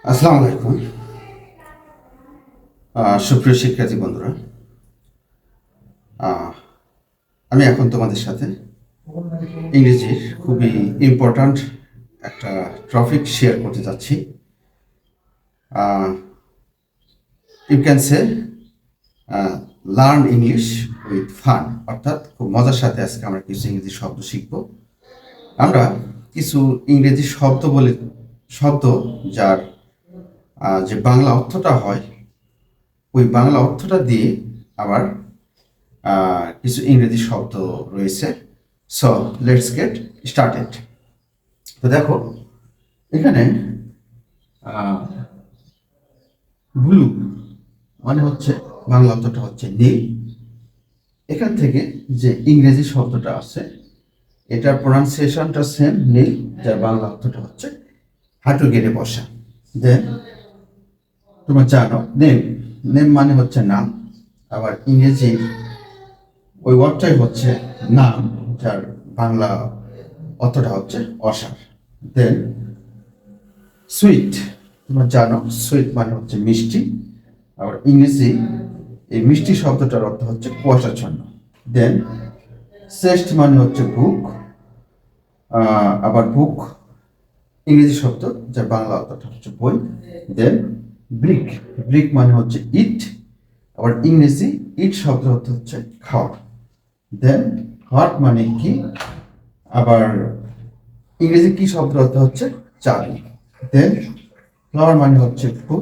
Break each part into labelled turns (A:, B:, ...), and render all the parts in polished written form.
A: আসসালামু আলাইকুম। সুপ্রিয় শিক্ষার্থী বন্ধুরা, আহ, আমি এখন তোমাদের সাথে ইংরেজির খুবই ইম্পর্ট্যান্ট একটা টপিক শেয়ার করতে যাচ্ছি। You can say learn English with fun, অর্থাৎ খুব মজার সাথে আজকে আমরা কিছু ইংরেজি শব্দ শিখব। আমরা কিছু ইংরেজি শব্দ যার যে বাংলা অর্থটা হয়, ওই বাংলা অর্থটা দিয়ে আবার কিছু ইংরেজি শব্দ রয়েছে। So let's get started. তো দেখো, এখানে ব্লু মানে হচ্ছে বাংলা অর্থটা হচ্ছে নীল। এখান থেকে যে ইংরেজি শব্দটা আছে, এটার প্রনাউন্সিয়েশনটা সেম, নীল, যার বাংলা অর্থটা হচ্ছে হাঁটু গেড়ে বসা। দেন তোমরা জানো নেম, নেম মানে হচ্ছে নাম, আবার ইংরেজি ওই ওয়ার্ডটাই হচ্ছে নাম, যার বাংলা অর্থটা হচ্ছে অসার। দেন সুইট, তোমরা জানো সুইট মানে হচ্ছে মিষ্টি, আবার ইংরেজি এই মিষ্টি শব্দটার অর্থ হচ্ছে কুয়াশাচ্ছন্ন। দেন চেস্ট মানে হচ্ছে বুক, আবার বুক ইংরেজি শব্দ, যার বাংলা অর্থটা হচ্ছে বই। দেন ব্রিক, ব্রিক মানে হচ্ছে ইট, আবার ইংরেজি ইট শব্দের অর্থ হচ্ছে খাওয়া। দেন হার্ট মানে কি, আবার ইংরেজি কি শব্দের অর্থ হচ্ছে চাবি। দেন ফ্লাওয়ার মানে হচ্ছে ফুল,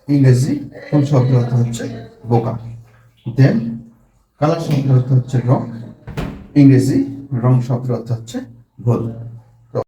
A: ইংরেজি ফুল শব্দের অর্থ হচ্ছে বোকা। দেন কালার শব্দের অর্থ হচ্ছে রং, ইংরেজি রং শব্দের অর্থ হচ্ছে হলুদ।